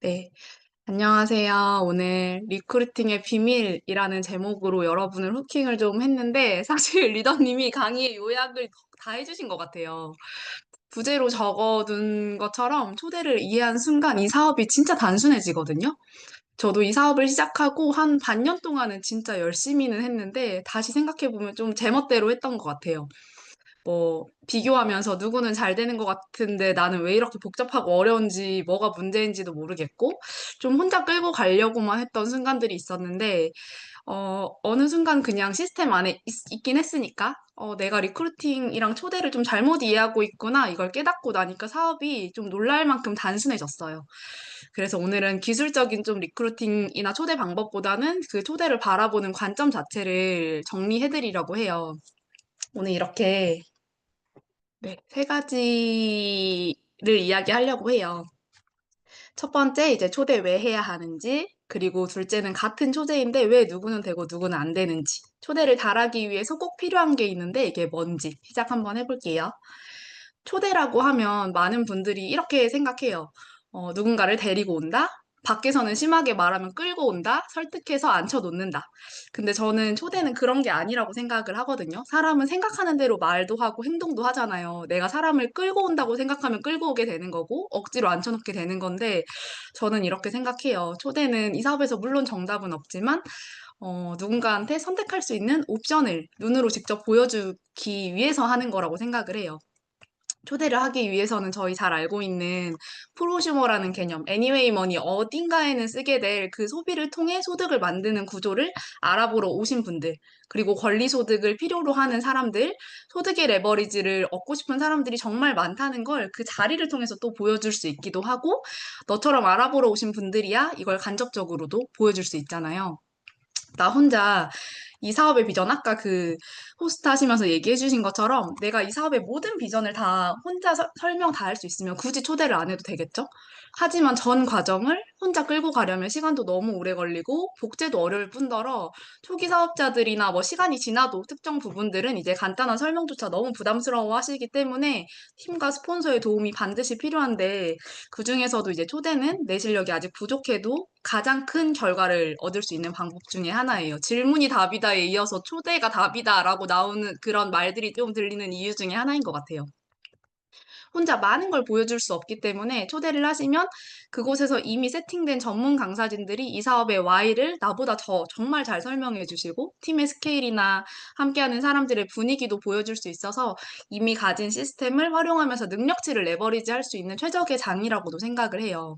네, 안녕하세요. 오늘 리크루팅의 비밀이라는 제목으로 여러분을 후킹을 좀 했는데, 사실 리더님이 강의의 요약을 다 해주신 것 같아요. 부제로 적어둔 것처럼 초대를 이해한 순간 이 사업이 진짜 단순해지거든요. 저도 이 사업을 시작하고 한 반년 동안은 진짜 열심히는 했는데, 다시 생각해보면 좀 제멋대로 했던 것 같아요. 비교하면서 누구는 잘 되는 것 같은데 나는 왜 이렇게 복잡하고 어려운지 뭐가 문제인지도 모르겠고 좀 혼자 끌고 가려고만 했던 순간들이 있었는데 어느 순간 그냥 시스템 안에 있긴 했으니까 내가 리크루팅이랑 초대를 좀 잘못 이해하고 있구나 이걸 깨닫고 나니까 사업이 좀 놀랄 만큼 단순해졌어요. 그래서 오늘은 기술적인 좀 리크루팅이나 초대 방법보다는 그 초대를 바라보는 관점 자체를 정리해드리려고 해요. 오늘 이렇게 네, 세 가지를 이야기하려고 해요. 첫 번째, 이제 초대 왜 해야 하는지, 그리고 둘째는 같은 초대인데 왜 누구는 되고 누구는 안 되는지, 초대를 달하기 위해서 꼭 필요한 게 있는데 이게 뭔지 시작 한번 해볼게요. 초대라고 하면 많은 분들이 이렇게 생각해요. 누군가를 데리고 온다? 밖에서는 심하게 말하면 끌고 온다? 설득해서 앉혀놓는다. 근데 저는 초대는 그런 게 아니라고 생각을 하거든요. 사람은 생각하는 대로 말도 하고 행동도 하잖아요. 내가 사람을 끌고 온다고 생각하면 끌고 오게 되는 거고, 억지로 앉혀놓게 되는 건데, 저는 이렇게 생각해요. 초대는 이 사업에서 물론 정답은 없지만, 누군가한테 선택할 수 있는 옵션을 눈으로 직접 보여주기 위해서 하는 거라고 생각을 해요. 초대를 하기 위해서는 저희 잘 알고 있는 프로슈머라는 개념, 애니웨이 머니 어딘가에는 쓰게 될 그 소비를 통해 소득을 만드는 구조를 알아보러 오신 분들, 그리고 권리 소득을 필요로 하는 사람들, 소득의 레버리지를 얻고 싶은 사람들이 정말 많다는 걸 그 자리를 통해서 또 보여줄 수 있기도 하고, 너처럼 알아보러 오신 분들이야 이걸 간접적으로도 보여줄 수 있잖아요. 나 혼자 이 사업의 비전, 아까 그 호스트 하시면서 얘기해 주신 것처럼 내가 이 사업의 모든 비전을 다 혼자 설명 다 할 수 있으면 굳이 초대를 안 해도 되겠죠? 하지만 전 과정을 혼자 끌고 가려면 시간도 너무 오래 걸리고 복제도 어려울 뿐더러 초기 사업자들이나 시간이 지나도 특정 부분들은 이제 간단한 설명조차 너무 부담스러워 하시기 때문에 팀과 스폰서의 도움이 반드시 필요한데 그중에서도 이제 초대는 내 실력이 아직 부족해도 가장 큰 결과를 얻을 수 있는 방법 중에 하나예요. 질문이 답이다에 이어서 초대가 답이다라고 나오는 그런 말들이 좀 들리는 이유 중에 하나인 것 같아요. 혼자 많은 걸 보여줄 수 없기 때문에 초대를 하시면 그곳에서 이미 세팅된 전문 강사진들이 이 사업의 Y를 나보다 더 정말 잘 설명해 주시고 팀의 스케일이나 함께하는 사람들의 분위기도 보여줄 수 있어서 이미 가진 시스템을 활용하면서 능력치를 레버리지 할 수 있는 최적의 장이라고도 생각을 해요.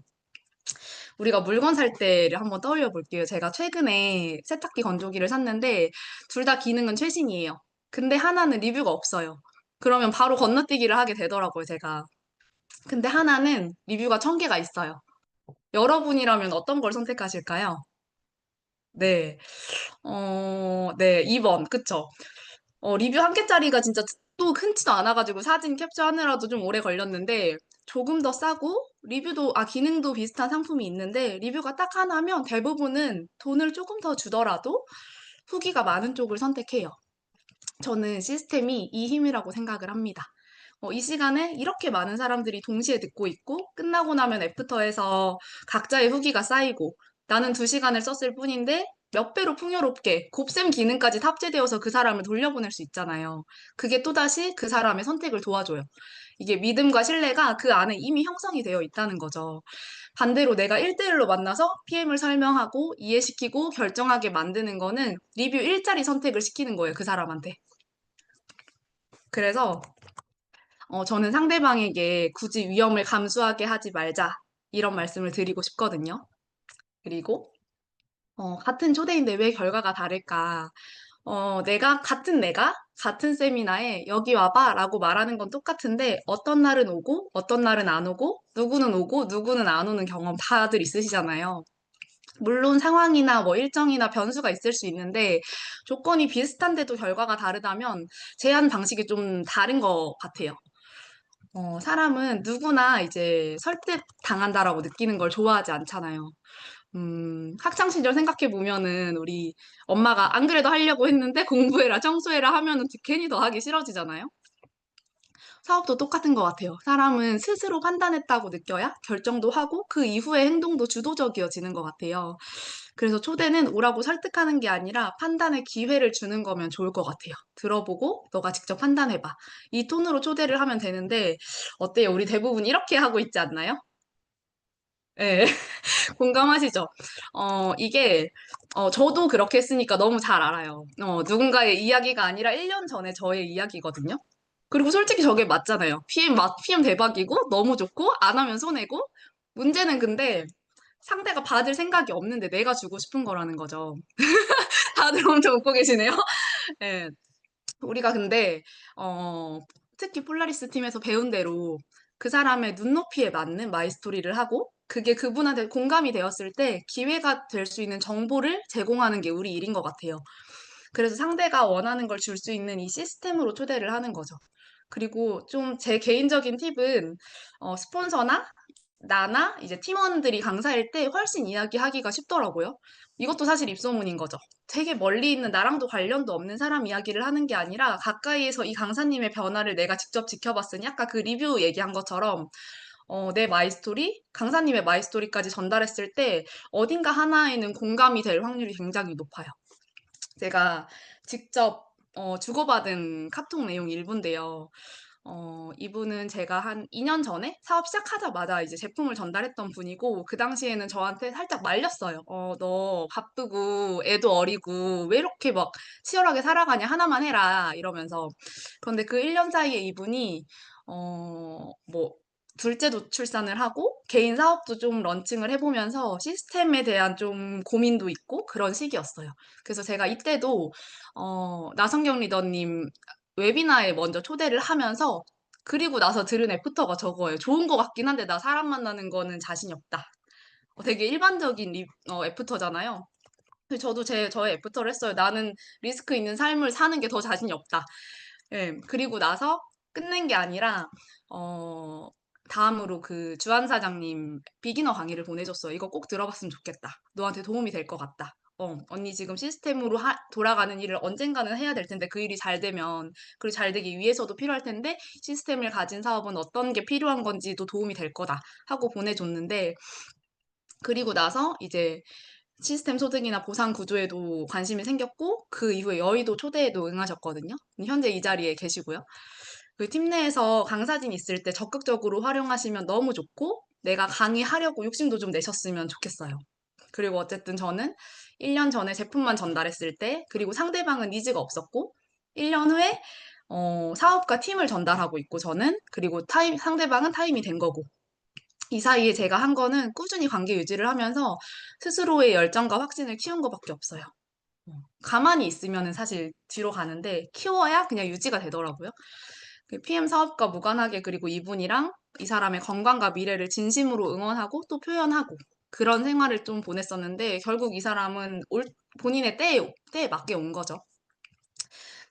우리가 물건 살 때를 한번 떠올려 볼게요. 제가 최근에 세탁기 건조기를 샀는데 둘 다 기능은 최신이에요. 근데 하나는 리뷰가 없어요. 그러면 바로 건너뛰기를 하게 되더라고요, 제가. 근데 하나는 리뷰가 1000개가 있어요. 여러분이라면 어떤 걸 선택하실까요? 네. 네, 2번. 그쵸? 리뷰 한 개짜리가 진짜 또 흔치도 않아가지고 사진 캡처하느라도 좀 오래 걸렸는데 조금 더 싸고 리뷰도, 기능도 비슷한 상품이 있는데 리뷰가 딱 하나면 대부분은 돈을 조금 더 주더라도 후기가 많은 쪽을 선택해요. 저는 시스템이 이 힘이라고 생각을 합니다. 이 시간에 이렇게 많은 사람들이 동시에 듣고 있고, 끝나고 나면 애프터에서 각자의 후기가 쌓이고, 나는 2시간을 썼을 뿐인데, 몇 배로 풍요롭게 곱셈 기능까지 탑재되어서 그 사람을 돌려보낼 수 있잖아요. 그게 또다시 그 사람의 선택을 도와줘요. 이게 믿음과 신뢰가 그 안에 이미 형성이 되어 있다는 거죠. 반대로 내가 1대1로 만나서 PM을 설명하고 이해시키고 결정하게 만드는 거는 리뷰 일자리 선택을 시키는 거예요, 그 사람한테. 그래서 저는 상대방에게 굳이 위험을 감수하게 하지 말자. 이런 말씀을 드리고 싶거든요. 그리고, 같은 초대인데 왜 결과가 다를까? 같은 세미나에 여기 와봐 라고 말하는 건 똑같은데 어떤 날은 오고 어떤 날은 안 오고 누구는 안 오는 경험 다들 있으시잖아요. 물론 상황이나 일정이나 변수가 있을 수 있는데 조건이 비슷한데도 결과가 다르다면 제한 방식이 좀 다른 것 같아요. 사람은 누구나 이제 설득 당한다라고 느끼는 걸 좋아하지 않잖아요. 학창 시절 생각해 보면은 우리 엄마가 안 그래도 하려고 했는데 공부해라, 청소해라 하면은 괜히 더 하기 싫어지잖아요. 사업도 똑같은 것 같아요. 사람은 스스로 판단했다고 느껴야 결정도 하고 그 이후의 행동도 주도적이어지는 것 같아요. 그래서 초대는 오라고 설득하는 게 아니라 판단의 기회를 주는 거면 좋을 것 같아요. 들어보고 너가 직접 판단해봐. 이 톤으로 초대를 하면 되는데 어때요? 우리 대부분 이렇게 하고 있지 않나요? 네, 공감하시죠? 이게, 저도 그렇게 했으니까 너무 잘 알아요. 누군가의 이야기가 아니라 1년 전에 저의 이야기거든요. 그리고 솔직히 저게 맞잖아요. PM 대박이고, 너무 좋고, 안 하면 손해고, 문제는 근데 상대가 받을 생각이 없는데 내가 주고 싶은 거라는 거죠. 다들 엄청 웃고 계시네요. 예. 우리가 근데 어, 특히 폴라리스 팀에서 배운 대로 그 사람의 눈높이에 맞는 마이스토리를 하고 그게 그분한테 공감이 되었을 때 기회가 될 수 있는 정보를 제공하는 게 우리 일인 것 같아요. 그래서 상대가 원하는 걸 줄 수 있는 이 시스템으로 초대를 하는 거죠. 그리고 좀 제 개인적인 팁은 스폰서나 나나 이제 팀원들이 강사일 때 훨씬 이야기하기가 쉽더라고요. 이것도 사실 입소문인 거죠. 되게 멀리 있는 나랑도 관련도 없는 사람 이야기를 하는 게 아니라 가까이에서 이 강사님의 변화를 내가 직접 지켜봤으니 아까 그 리뷰 얘기한 것처럼 내 마이스토리, 강사님의 마이스토리까지 전달했을 때 어딘가 하나에는 공감이 될 확률이 굉장히 높아요. 제가 직접 주고받은 카톡 내용 일부인데요. 이분은 제가 한 2년 전에 사업 시작하자마자 이제 제품을 전달했던 분이고, 그 당시에는 저한테 살짝 말렸어요. 너 바쁘고, 애도 어리고, 왜 이렇게 막 치열하게 살아가냐, 하나만 해라, 이러면서. 그런데 그 1년 사이에 이분이, 뭐, 둘째도 출산을 하고, 개인 사업도 좀 런칭을 해보면서 시스템에 대한 좀 고민도 있고, 그런 시기였어요. 그래서 제가 이때도, 나성경 리더님 웨비나에 먼저 초대를 하면서 그리고 나서 들은 애프터가 저거예요. 좋은 것 같긴 한데 나 사람 만나는 거는 자신이 없다. 되게 일반적인 애프터잖아요. 근데 저도 저의 애프터를 했어요. 나는 리스크 있는 삶을 사는 게 더 자신이 없다. 예, 그리고 나서 끝낸 게 아니라, 어, 다음으로 그 주한 사장님 비기너 강의를 보내줬어요. 이거 꼭 들어봤으면 좋겠다. 너한테 도움이 될 것 같다. 언니 지금 시스템으로 돌아가는 일을 언젠가는 해야 될 텐데 그 일이 잘 되면, 그리고 잘 되기 위해서도 필요할 텐데 시스템을 가진 사업은 어떤 게 필요한 건지도 도움이 될 거다 하고 보내줬는데, 그리고 나서 이제 시스템 소득이나 보상 구조에도 관심이 생겼고 그 이후에 여의도 초대에도 응하셨거든요. 현재 이 자리에 계시고요. 그 팀 내에서 강사진 있을 때 적극적으로 활용하시면 너무 좋고 내가 강의하려고 욕심도 좀 내셨으면 좋겠어요. 그리고 어쨌든 저는 1년 전에 제품만 전달했을 때 그리고 상대방은 니즈가 없었고 1년 후에 사업과 팀을 전달하고 있고 저는 그리고 상대방은 타임이 된 거고 이 사이에 제가 한 거는 꾸준히 관계 유지를 하면서 스스로의 열정과 확신을 키운 것밖에 없어요. 가만히 있으면은 사실 뒤로 가는데 키워야 그냥 유지가 되더라고요. 그 PM 사업과 무관하게 그리고 이분이랑 이 사람의 건강과 미래를 진심으로 응원하고 또 표현하고 그런 생활을 좀 보냈었는데 결국 이 사람은 본인의 때에 맞게 온 거죠.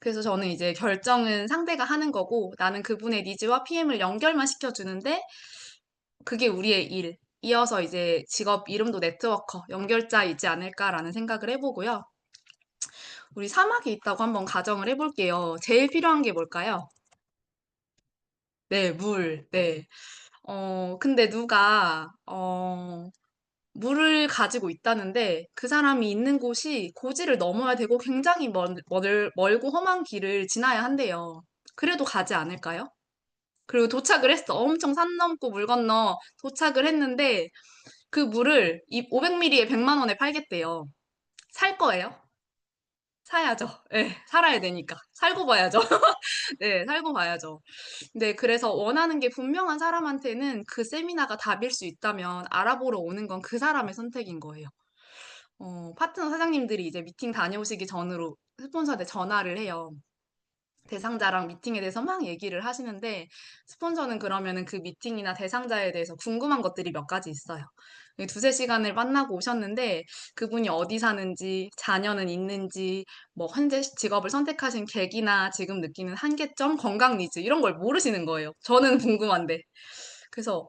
그래서 저는 이제 결정은 상대가 하는 거고 나는 그분의 니즈와 PM을 연결만 시켜주는데 그게 우리의 일. 이어서 이제 직업 이름도 네트워커, 연결자이지 않을까라는 생각을 해보고요. 우리 사막이 있다고 한번 가정을 해볼게요. 제일 필요한 게 뭘까요? 네, 물. 네. 근데 물을 가지고 있다는데 그 사람이 있는 곳이 고지를 넘어야 되고 굉장히 멀고 험한 길을 지나야 한대요. 그래도 가지 않을까요? 그리고 도착을 했어. 엄청 산 넘고 물 건너 도착을 했는데 그 물을 이 500ml에 100만 원에 팔겠대요. 살 거예요? 사야죠. 네, 살아야 되니까. 살고 봐야죠. 네, 살고 봐야죠. 네, 그래서 원하는 게 분명한 사람한테는 그 세미나가 답일 수 있다면 알아보러 오는 건 그 사람의 선택인 거예요. 파트너 사장님들이 이제 미팅 다녀오시기 전으로 스폰서한테 전화를 해요. 대상자랑 미팅에 대해서 막 얘기를 하시는데 스폰서는 그러면은 그 미팅이나 대상자에 대해서 궁금한 것들이 몇 가지 있어요. 두세 시간을 만나고 오셨는데 그분이 어디 사는지, 자녀는 있는지, 뭐 현재 직업을 선택하신 계기나 지금 느끼는 한계점, 건강 니즈 이런 걸 모르시는 거예요. 저는 궁금한데. 그래서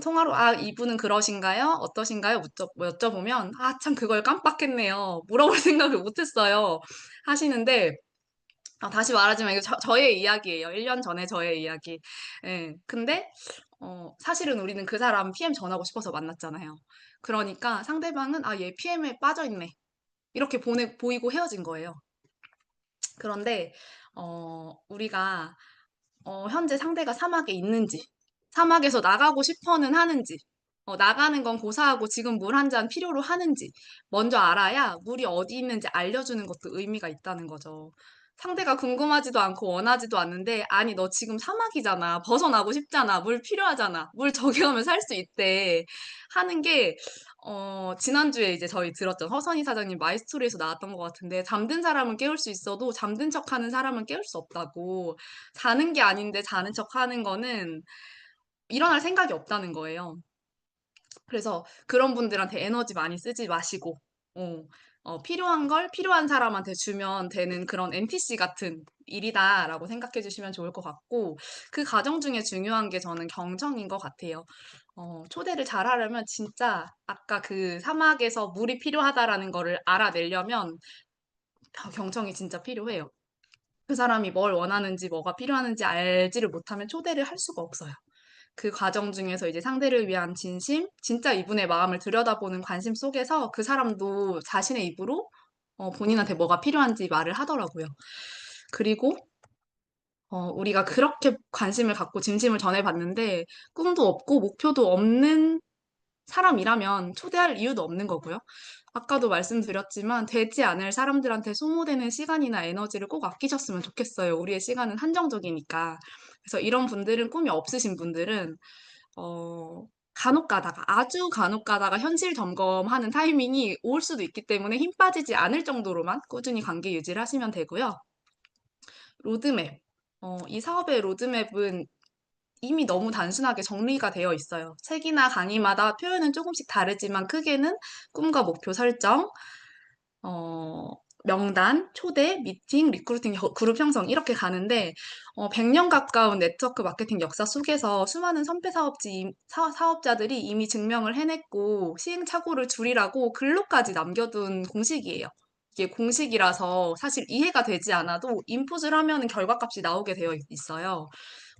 통화로 이분은 그러신가요? 어떠신가요? 여쭤보면 참 그걸 깜빡했네요. 물어볼 생각을 못했어요. 하시는데 다시 말하지만 이거 저의 이야기예요. 1년 전에 저의 이야기. 예. 근데 사실은 우리는 그 사람 PM 전하고 싶어서 만났잖아요. 그러니까 상대방은 '아 얘 PM에 빠져 있네.' 이렇게 보내 보이고 헤어진 거예요. 그런데 우리가 현재 상대가 사막에 있는지, 사막에서 나가고 싶어는 하는지, 나가는 건 고사하고 지금 물 한 잔 필요로 하는지 먼저 알아야 물이 어디 있는지 알려주는 것도 의미가 있다는 거죠. 상대가 궁금하지도 않고 원하지도 않는데, 아니, 너 지금 사막이잖아. 벗어나고 싶잖아. 물 필요하잖아. 물 저기 가면 살 수 있대. 하는 게, 지난주에 이제 저희 들었죠. 허선희 사장님 마이스토리에서 나왔던 것 같은데, 잠든 사람은 깨울 수 있어도 잠든 척 하는 사람은 깨울 수 없다고. 자는 게 아닌데 자는 척 하는 거는 일어날 생각이 없다는 거예요. 그래서 그런 분들한테 에너지 많이 쓰지 마시고, 어, 필요한 걸 필요한 사람한테 주면 되는 그런 NPC 같은 일이다라고 생각해 주시면 좋을 것 같고, 그 과정 중에 중요한 게 저는 경청인 것 같아요. 초대를 잘하려면 진짜 아까 그 사막에서 물이 필요하다라는 거를 알아내려면 경청이 진짜 필요해요. 그 사람이 뭘 원하는지 뭐가 필요하는지 알지를 못하면 초대를 할 수가 없어요. 그 과정 중에서 이제 상대를 위한 진심, 진짜 이분의 마음을 들여다보는 관심 속에서 그 사람도 자신의 입으로 본인한테 뭐가 필요한지 말을 하더라고요. 그리고 우리가 그렇게 관심을 갖고 진심을 전해봤는데 꿈도 없고 목표도 없는 사람이라면 초대할 이유도 없는 거고요. 아까도 말씀드렸지만 되지 않을 사람들한테 소모되는 시간이나 에너지를 꼭 아끼셨으면 좋겠어요. 우리의 시간은 한정적이니까. 그래서 이런 분들은 꿈이 없으신 분들은 간혹 가다가, 아주 간혹 가다가 현실 점검하는 타이밍이 올 수도 있기 때문에 힘 빠지지 않을 정도로만 꾸준히 관계 유지를 하시면 되고요. 로드맵. 이 사업의 로드맵은 이미 너무 단순하게 정리가 되어 있어요. 책이나 강의마다 표현은 조금씩 다르지만 크게는 꿈과 목표 설정, 어, 명단, 초대, 미팅, 리크루팅, 그룹 형성 이렇게 가는데 100년 가까운 네트워크 마케팅 역사 속에서 수많은 선배 사업자들이 이미 증명을 해냈고 시행착오를 줄이라고 글로까지 남겨둔 공식이에요. 이게 공식이라서 사실 이해가 되지 않아도 인풋을 하면은 결과값이 나오게 되어 있어요.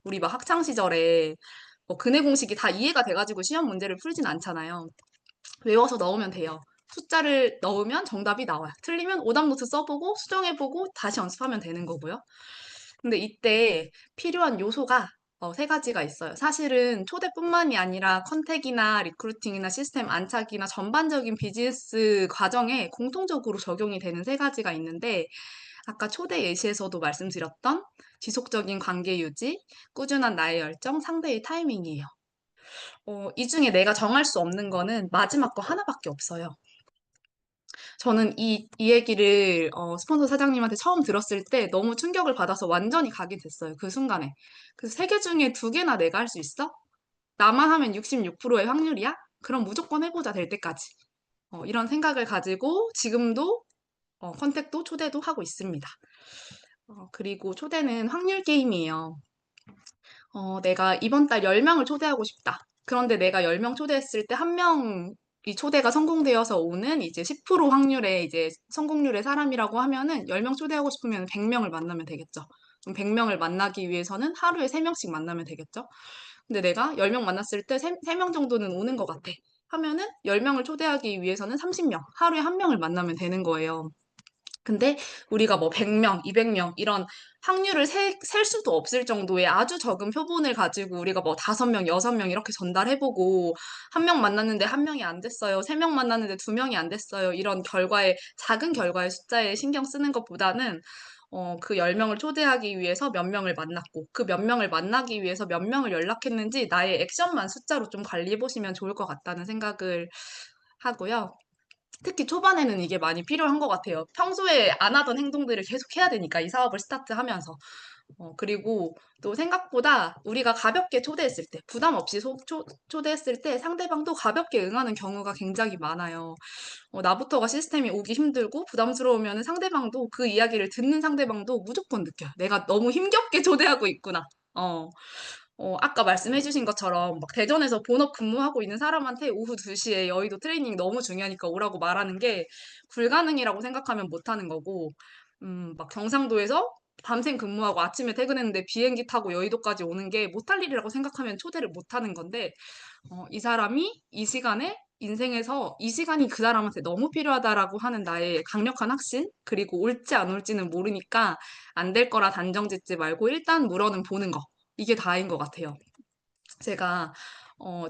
우리 막 학창 시절에 근해 공식이 다 이해가 돼가지고 시험 문제를 풀진 않잖아요. 외워서 넣으면 돼요. 숫자를 넣으면 정답이 나와요. 틀리면 오답노트 써보고 수정해보고 다시 연습하면 되는 거고요. 근데 이때 필요한 요소가 세 가지가 있어요. 사실은 초대뿐만이 아니라 컨택이나 리크루팅이나 시스템 안착이나 전반적인 비즈니스 과정에 공통적으로 적용이 되는 세 가지가 있는데 아까 초대 예시에서도 말씀드렸던 지속적인 관계 유지, 꾸준한 나의 열정, 상대의 타이밍이에요. 이 중에 내가 정할 수 없는 거는 마지막 거 하나밖에 없어요. 저는 이 얘기를 스폰서 사장님한테 처음 들었을 때 너무 충격을 받아서 완전히 각인됐어요. 그 순간에. 그래서 세 개 중에 두 개나 내가 할 수 있어? 나만 하면 66%의 확률이야? 그럼 무조건 해보자 될 때까지. 이런 생각을 가지고 지금도 컨택도 초대도 하고 있습니다. 그리고 초대는 확률 게임이에요. 내가 이번 달 10명을 초대하고 싶다. 그런데 내가 10명 초대했을 때 한 명이 초대가 성공되어서 오는 이제 10% 확률의 이제 성공률의 사람이라고 하면은 10명 초대하고 싶으면 100명을 만나면 되겠죠. 그럼 100명을 만나기 위해서는 하루에 3명씩 만나면 되겠죠. 근데 내가 10명 만났을 때 3명 정도는 오는 것 같아. 하면은 10명을 초대하기 위해서는 30명, 하루에 한 명을 만나면 되는 거예요. 근데 우리가 뭐 100명, 200명 이런 확률을 셀 수도 없을 정도의 아주 적은 표본을 가지고 우리가 뭐 5명, 6명 이렇게 전달해보고 한 명 만났는데 한 명이 안 됐어요. 3명 만났는데 2명이 안 됐어요. 이런 작은 결과의 숫자에 신경 쓰는 것보다는 그 10명을 초대하기 위해서 몇 명을 만났고 그 몇 명을 만나기 위해서 몇 명을 연락했는지 나의 액션만 숫자로 좀 관리해 보시면 좋을 것 같다는 생각을 하고요. 특히 초반에는 이게 많이 필요한 것 같아요. 평소에 안 하던 행동들을 계속 해야 되니까, 이 사업을 스타트하면서. 그리고 또 생각보다 우리가 가볍게 초대했을 때, 부담 없이 초대했을 때 상대방도 가볍게 응하는 경우가 굉장히 많아요. 나부터가 시스템이 오기 힘들고 부담스러우면 상대방도 그 이야기를 듣는 상대방도 무조건 느껴요. 내가 너무 힘겹게 초대하고 있구나. 어, 아까 말씀해주신 것처럼 막 대전에서 본업 근무하고 있는 사람한테 오후 2시에 여의도 트레이닝 너무 중요하니까 오라고 말하는 게 불가능이라고 생각하면 못하는 거고, 막 경상도에서 밤샘 근무하고 아침에 퇴근했는데 비행기 타고 여의도까지 오는 게 못할 일이라고 생각하면 초대를 못 하는 건데, 이 사람이 이 시간에 인생에서 이 시간이 그 사람한테 너무 필요하다라고 하는 나의 강력한 확신, 그리고 올지 안 올지는 모르니까 안 될 거라 단정 짓지 말고 일단 물어는 보는 거. 이게 다인 것 같아요. 제가,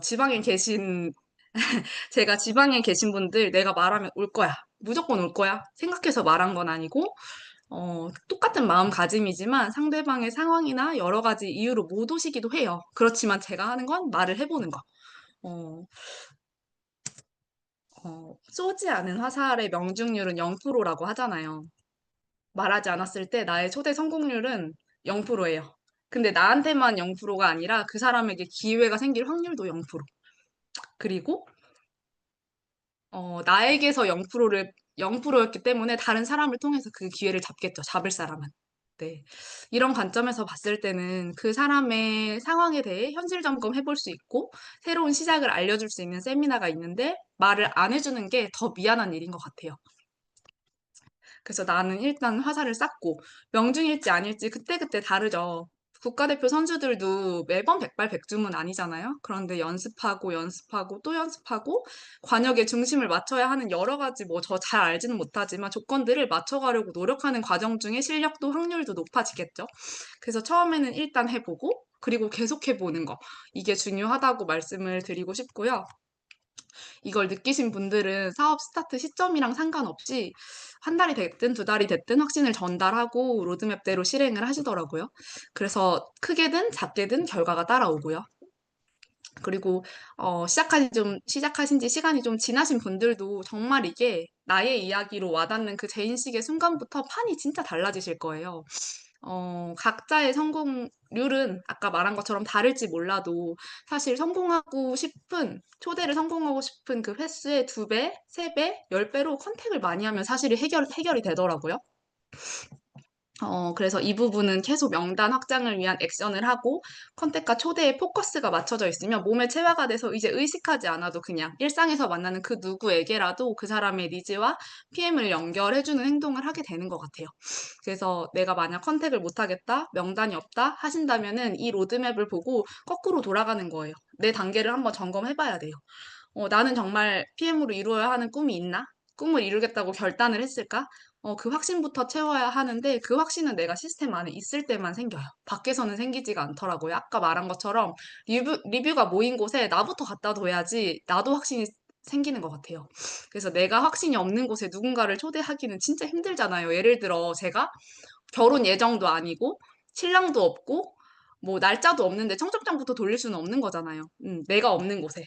지방에 계신, 제가 지방에 계신 분들 내가 말하면 올 거야. 무조건 올 거야. 생각해서 말한 건 아니고, 똑같은 마음가짐이지만 상대방의 상황이나 여러 가지 이유로 못 오시기도 해요. 그렇지만 제가 하는 건 말을 해보는 거. 어, 쏘지 않은 화살의 명중률은 0%라고 하잖아요. 말하지 않았을 때 나의 초대 성공률은 0%예요. 근데 나한테만 0%가 아니라 그 사람에게 기회가 생길 확률도 0%. 그리고 나에게서 0%였기 때문에 다른 사람을 통해서 그 기회를 잡겠죠. 잡을 사람은. 네. 이런 관점에서 봤을 때는 그 사람의 상황에 대해 현실 점검해 볼 수 있고 새로운 시작을 알려줄 수 있는 세미나가 있는데 말을 안 해주는 게 더 미안한 일인 것 같아요. 그래서 나는 일단 화살을 쐈고 명중일지 아닐지 그때그때 다르죠. 국가대표 선수들도 매번 백발백중은 아니잖아요. 그런데 연습하고 연습하고 또 연습하고 관역의 중심을 맞춰야 하는 여러 가지 뭐 저 잘 알지는 못하지만 조건들을 맞춰가려고 노력하는 과정 중에 실력도 확률도 높아지겠죠. 그래서 처음에는 일단 해보고 그리고 계속 해보는 거. 이게 중요하다고 말씀을 드리고 싶고요. 이걸 느끼신 분들은 사업 스타트 시점이랑 상관없이 한 달이 됐든 두 달이 됐든 확신을 전달하고 로드맵대로 실행을 하시더라고요. 그래서 크게든 작게든 결과가 따라오고요. 그리고 시작하신 지 시간이 좀 지나신 분들도 정말 이게 나의 이야기로 와닿는 그 재인식의 순간부터 판이 진짜 달라지실 거예요. 각자의 성공률은 아까 말한 것처럼 다를지 몰라도 사실 초대를 성공하고 싶은 그 횟수의 두 배, 세 배, 열 배로 컨택을 많이 하면 사실이 해결이 되더라고요. 그래서 이 부분은 계속 명단 확장을 위한 액션을 하고 컨택과 초대에 포커스가 맞춰져 있으면 몸에 체화가 돼서 이제 의식하지 않아도 그냥 일상에서 만나는 그 누구에게라도 그 사람의 니즈와 PM을 연결해주는 행동을 하게 되는 것 같아요. 그래서 내가 만약 컨택을 못하겠다, 명단이 없다 하신다면은 이 로드맵을 보고 거꾸로 돌아가는 거예요. 내 단계를 한번 점검해봐야 돼요. 나는 정말 PM으로 이루어야 하는 꿈이 있나? 꿈을 이루겠다고 결단을 했을까? 그 확신부터 채워야 하는데 그 확신은 내가 시스템 안에 있을 때만 생겨요. 밖에서는 생기지가 않더라고요. 아까 말한 것처럼 리뷰가 모인 곳에 나부터 갖다 둬야지 나도 확신이 생기는 것 같아요. 그래서 내가 확신이 없는 곳에 누군가를 초대하기는 진짜 힘들잖아요. 예를 들어 제가 결혼 예정도 아니고 신랑도 없고 뭐 날짜도 없는데 청첩장부터 돌릴 수는 없는 거잖아요. 내가 없는 곳에.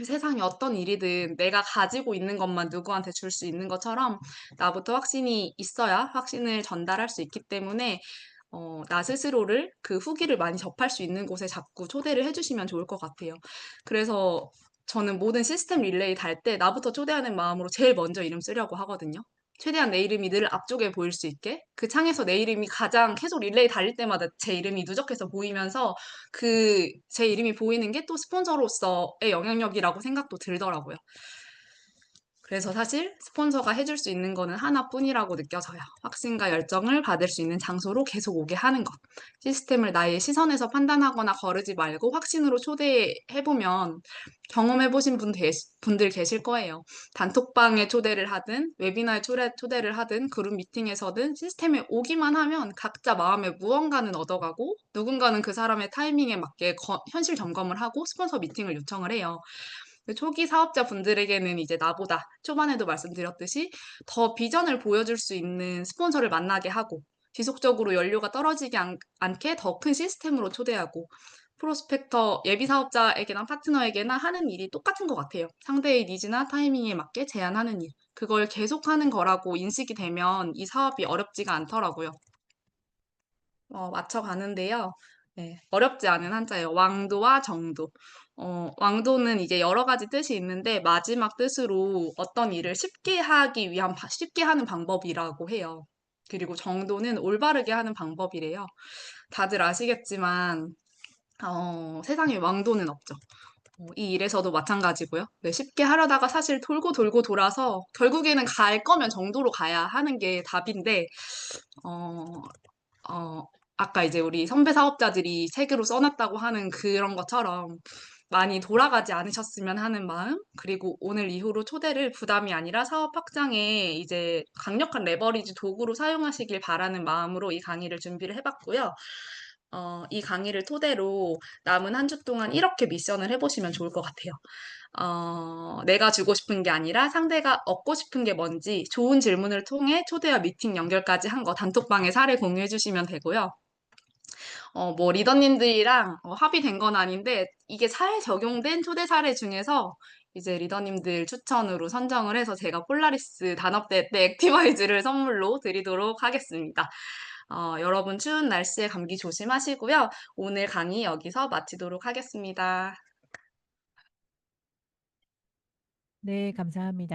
세상에 어떤 일이든 내가 가지고 있는 것만 누구한테 줄 수 있는 것처럼 나부터 확신이 있어야 확신을 전달할 수 있기 때문에 나 스스로를 그 후기를 많이 접할 수 있는 곳에 자꾸 초대를 해주시면 좋을 것 같아요. 그래서 저는 모든 시스템 릴레이 달 때 나부터 초대하는 마음으로 제일 먼저 이름 쓰려고 하거든요. 최대한 내 이름이 늘 앞쪽에 보일 수 있게 그 창에서 내 이름이 가장 계속 릴레이 달릴 때마다 제 이름이 누적해서 보이면서 그 제 이름이 보이는 게 또 스폰서로서의 영향력이라고 생각도 들더라고요. 그래서 사실 스폰서가 해줄 수 있는 거는 하나뿐이라고 느껴져요. 확신과 열정을 받을 수 있는 장소로 계속 오게 하는 것. 시스템을 나의 시선에서 판단하거나 거르지 말고 확신으로 초대해보면 경험해보신 분들 계실 거예요. 단톡방에 초대를 하든 웨비나에 초대를 하든 그룹 미팅에서든 시스템에 오기만 하면 각자 마음에 무언가는 얻어가고 누군가는 그 사람의 타이밍에 맞게 현실 점검을 하고 스폰서 미팅을 요청을 해요. 초기 사업자분들에게는 이제 나보다 초반에도 말씀드렸듯이 더 비전을 보여줄 수 있는 스폰서를 만나게 하고 지속적으로 연료가 떨어지지 않게 더 큰 시스템으로 초대하고 프로스펙터 예비 사업자에게나 파트너에게나 하는 일이 똑같은 것 같아요. 상대의 니즈나 타이밍에 맞게 제안하는 일. 그걸 계속하는 거라고 인식이 되면 이 사업이 어렵지가 않더라고요. 맞춰가는데요. 네, 어렵지 않은 한자예요. 왕도와 정도. 왕도는 이제 여러 가지 뜻이 있는데 마지막 뜻으로 어떤 일을 쉽게 하기 위한 쉽게 하는 방법이라고 해요. 그리고 정도는 올바르게 하는 방법이래요. 다들 아시겠지만 세상에 왕도는 없죠. 이 일에서도 마찬가지고요. 네, 쉽게 하려다가 사실 돌고 돌고 돌아서 결국에는 갈 거면 정도로 가야 하는 게 답인데, 어, 어, 아까 이제 우리 선배 사업자들이 책으로 써놨다고 하는 그런 것처럼 많이 돌아가지 않으셨으면 하는 마음, 그리고 오늘 이후로 초대를 부담이 아니라 사업 확장에 이제 강력한 레버리지 도구로 사용하시길 바라는 마음으로 이 강의를 준비를 해봤고요. 이 강의를 토대로 남은 한 주 동안 이렇게 미션을 해보시면 좋을 것 같아요. 내가 주고 싶은 게 아니라 상대가 얻고 싶은 게 뭔지 좋은 질문을 통해 초대와 미팅 연결까지 한 거 단톡방에 사례 공유해 주시면 되고요. 뭐 리더님들이랑 합의된 건 아닌데 이게 잘 적용된 초대 사례 중에서 이제 리더님들 추천으로 선정을 해서 제가 폴라리스 단합대 때 액티바이즈를 선물로 드리도록 하겠습니다. 여러분 추운 날씨에 감기 조심하시고요. 오늘 강의 여기서 마치도록 하겠습니다. 네, 감사합니다.